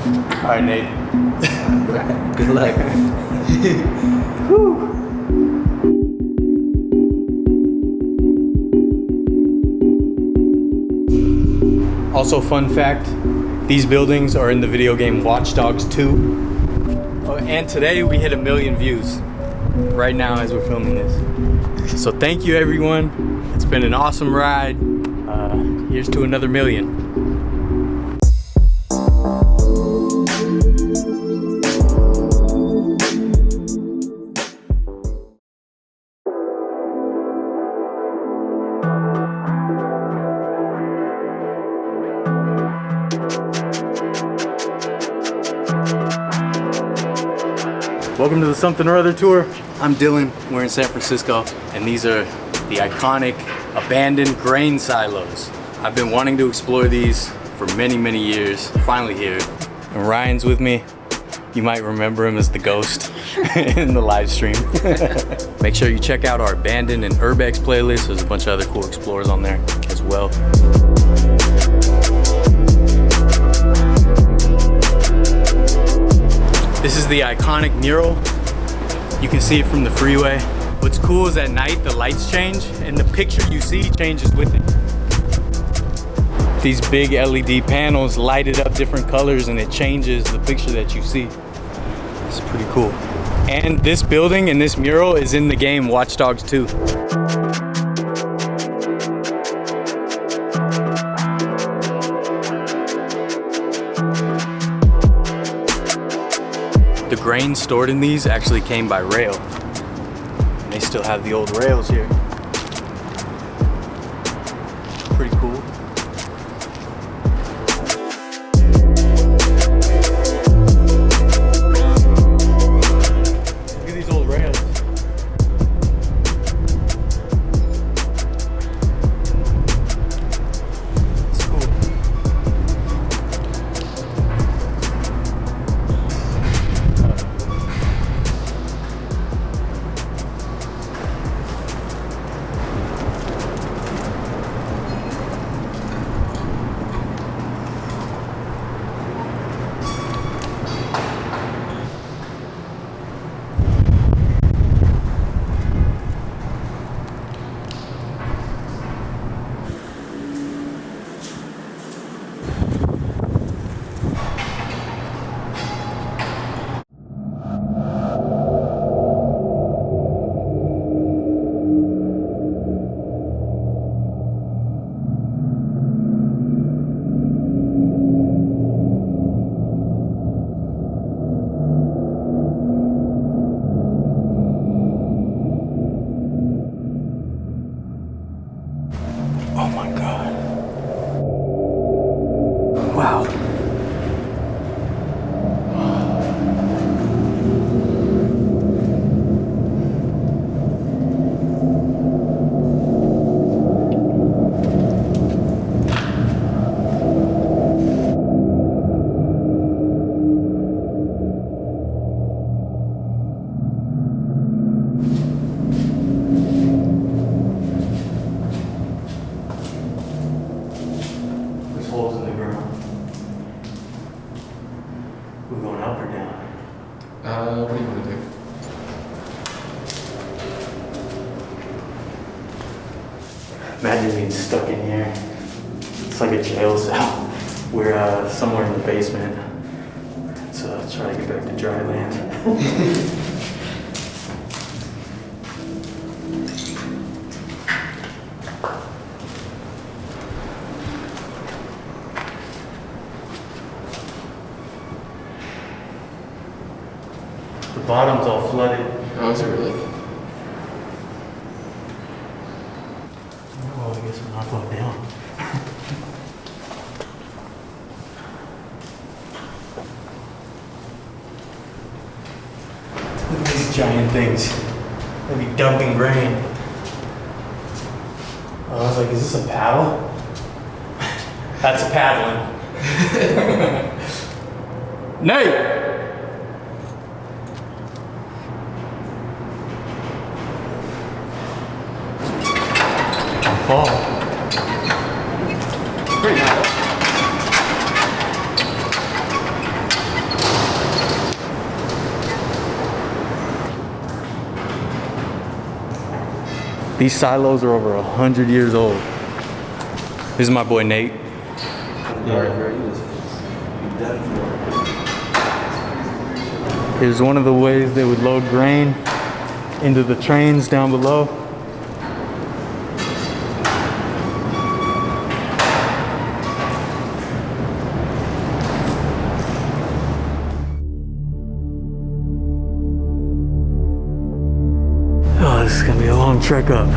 All right, Nate. Good luck. Also, fun fact, these buildings are in the video game Watch Dogs 2. And today we hit 1 million views right now as we're filming this. So thank you everyone. It's been an awesome ride. Here's to another 1 million. Welcome to the Something or Other tour. I'm Dylan, we're in San Francisco, and these are the iconic abandoned grain silos. I've been wanting to explore these for many, many years, finally here. And Ryan's with me. You might remember him as the ghost in the live stream. Make sure you check out our abandoned and UrbEx playlist. There's a bunch of other cool explorers on there as well. This is the iconic mural. You can see it from the freeway. What's cool is at night the lights change and the picture you see changes with it. These big LED panels light it up different colors and it changes the picture that you see. It's pretty cool. And this building and this mural is in the game Watch Dogs 2. The grain stored in these actually came by rail. And they still have the old rails here. Pretty cool. Look at these old rails. It's cool. Oh my God. Wow. Holes in the ground. We're going up or down? What do you want to do? Imagine being stuck in here. It's like a jail cell. We're somewhere in the basement. So try to get back to dry land. The bottom's all flooded. Oh, is it really? Oh, I guess we're not going down. Look at these giant things. They'll be dumping grain. Oh, I was like, is this a paddle? That's a paddling. Nate! Fall. Pretty nice. These silos are over 100 years old. This is my boy Nate. Here's one of the ways they would load grain into the trains down below. Oh, this is gonna be a long trek up.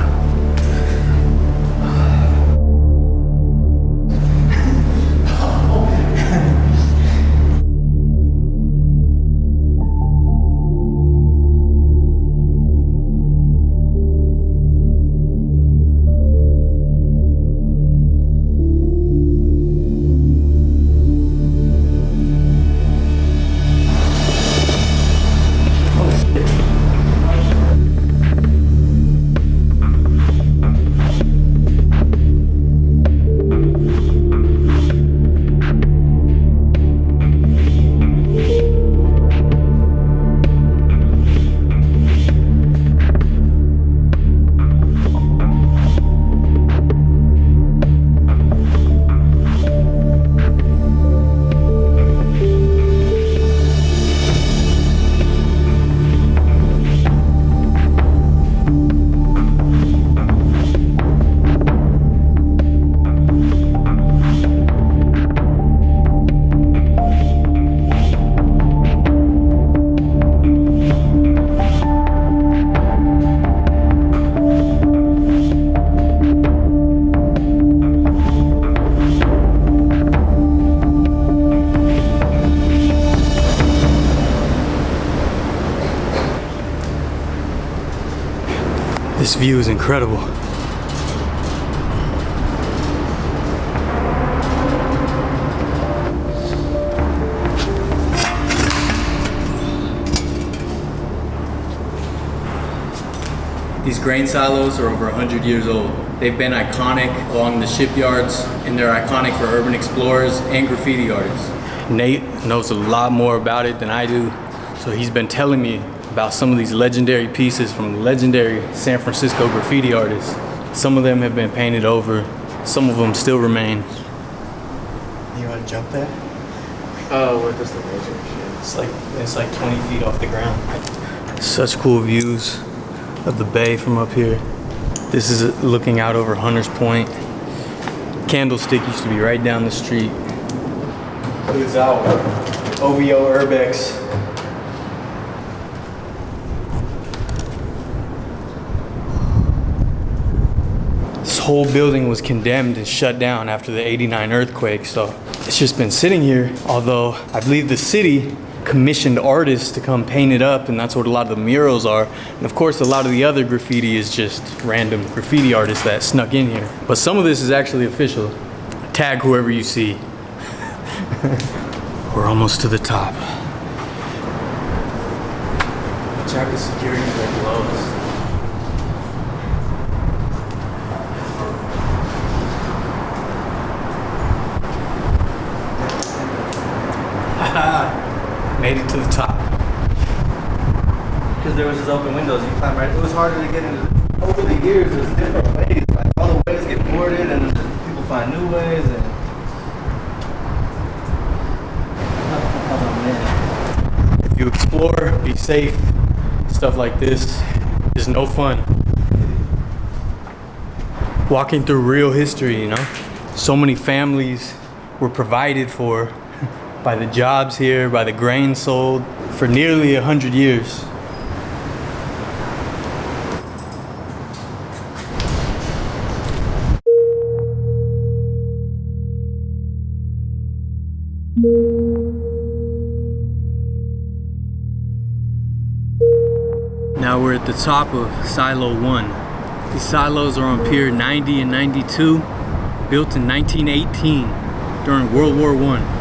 This view is incredible. These grain silos are over 100 years old. They've been iconic along the shipyards, and they're iconic for urban explorers and graffiti artists. Nate knows a lot more about it than I do, so he's been telling me about some of these legendary pieces from legendary San Francisco graffiti artists. Some of them have been painted over, some of them still remain. You wanna jump there? Oh, what is the major shit? It's like 20 feet off the ground. Such cool views of the bay from up here. This is looking out over Hunters Point. Candlestick used to be right down the street. Who's out? OVO UrbEx. This whole building was condemned and shut down after the '89 earthquake, so it's just been sitting here, although I believe the city commissioned artists to come paint it up, and that's what a lot of the murals are. And of course, a lot of the other graffiti is just random graffiti artists that snuck in here. But some of this is actually official. Tag whoever you see. We're almost to the top. Check the security right below us. Made it to the top. Because there was just open windows, you climb right. It was harder to get into. Over the years, there's different ways. Like all the ways get boarded, and people find new ways. And oh man. If you explore, be safe. Stuff like this is no fun. Walking through real history, you know. So many families were provided for by the jobs here, by the grain sold for nearly 100 years. Now we're at the top of Silo 1. These silos are on Pier 90 and 92, built in 1918 during World War I.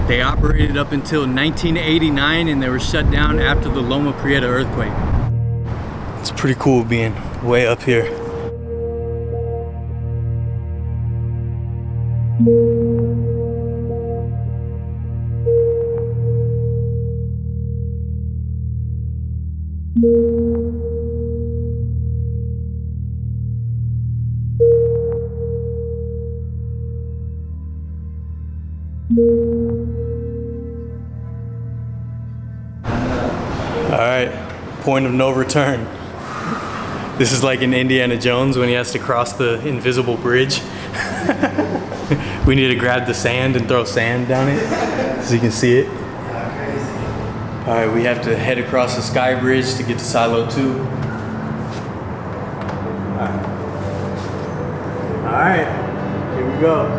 They operated up until 1989 and they were shut down after the Loma Prieta earthquake. It's pretty cool being way up here. Point of no return. This is like in Indiana Jones when he has to cross the invisible bridge. We need to grab the sand and throw sand down it so you can see it. All right, we have to head across the sky bridge to get to Silo 2. All right, here we go.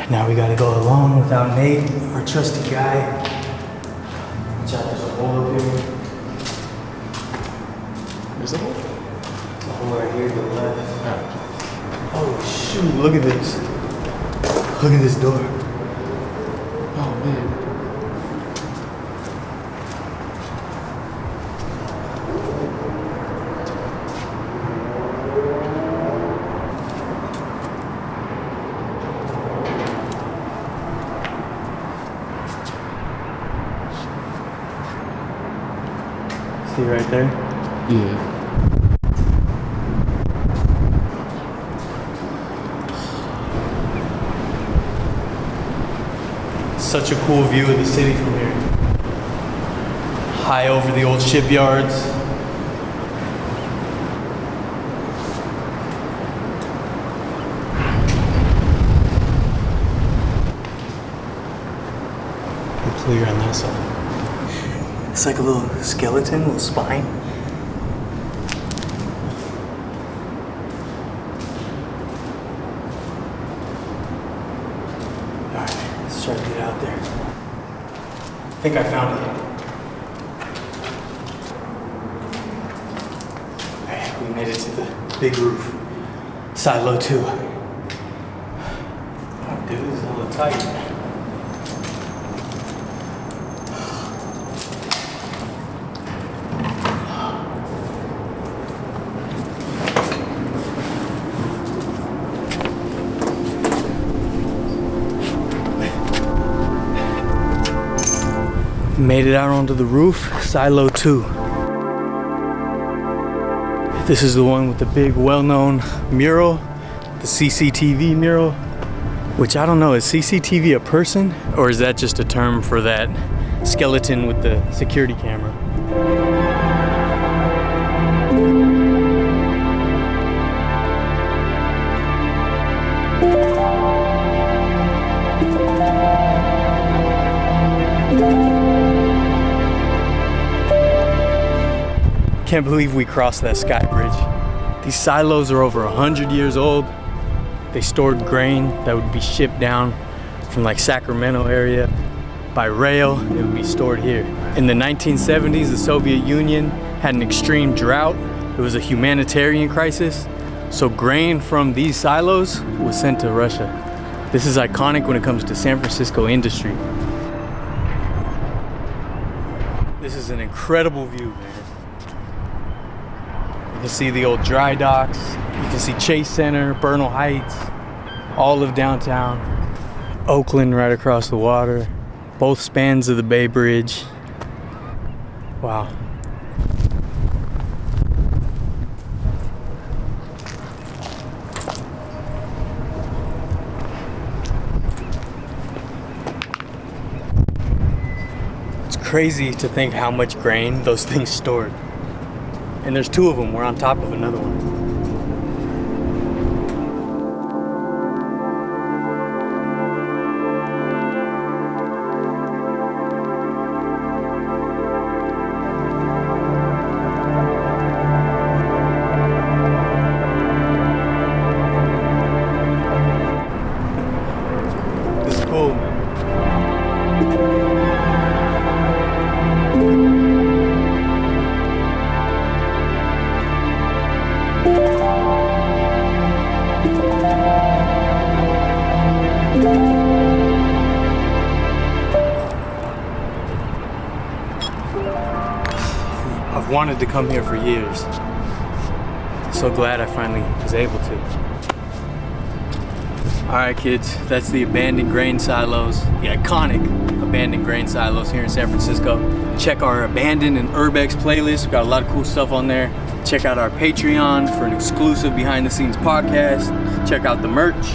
Now we gotta go along without Nate, our trusty guy. Watch out, there's a hole up here. There's a hole? There's a hole right here to the left. Oh shoot, look at this. Look at this door. Oh man. See right there? Yeah. Such a cool view of the city from here. High over the old shipyards. We're clear on that side. It's like a little skeleton, a little spine. Alright, let's try to get out there. I think I found it. Alright, we made it to the big roof. Silo 2. Oh, dude, this is a little tight. Made it out onto the roof, Silo 2. This is the one with the big well-known mural, the CCTV mural, which I don't know, is CCTV a person or is that just a term for that skeleton with the security camera? Can't believe we crossed that sky bridge. These silos are over 100 years old. They stored grain that would be shipped down from like Sacramento area by rail. It would be stored here. In the 1970s, the Soviet Union had an extreme drought. It was a humanitarian crisis. So grain from these silos was sent to Russia. This is iconic when it comes to San Francisco industry. This is an incredible view, man. You can see the old dry docks. You can see Chase Center, Bernal Heights, all of downtown. Oakland right across the water. Both spans of the Bay Bridge. Wow. crazy to think how much grain those things stored. And there's two of them. We're on top of another one. This is cool, man. I've wanted to come here for years. So glad I finally was able to. Alright kids, that's the abandoned grain silos, the iconic abandoned grain silos here in San Francisco. Check our abandoned and UrbEx playlist, we've got a lot of cool stuff on there. Check out our Patreon for an exclusive behind the scenes podcast. Check out the merch.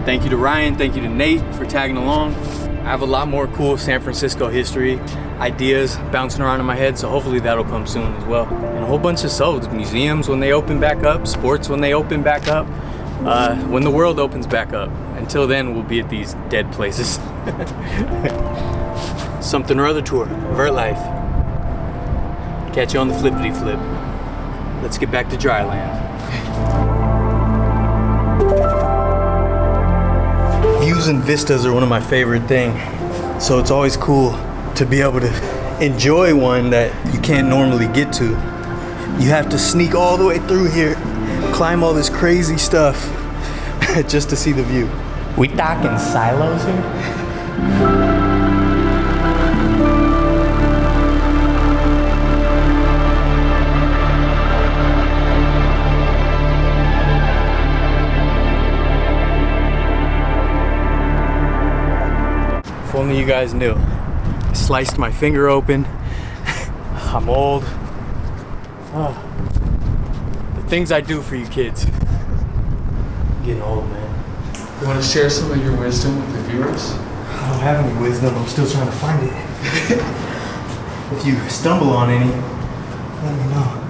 Thank you to Ryan, thank you to Nate for tagging along. I have a lot more cool San Francisco history ideas bouncing around in my head, so hopefully that'll come soon as well. And a whole bunch of shows, museums when they open back up, sports when they open back up, when the world opens back up. Until then, we'll be at these dead places. Something or Other tour, Vertlife. Catch you on the flippity flip. Let's get back to dry land. Views and vistas are one of my favorite things, so it's always cool to be able to enjoy one that you can't normally get to. You have to sneak all the way through here, climb all this crazy stuff just to see the view. We talking silos here? If only you guys knew. I sliced my finger open. I'm old. Oh. The things I do for you kids. I'm getting old, man. You want to share some of your wisdom with the viewers? I don't have any wisdom. I'm still trying to find it. If you stumble on any, let me know.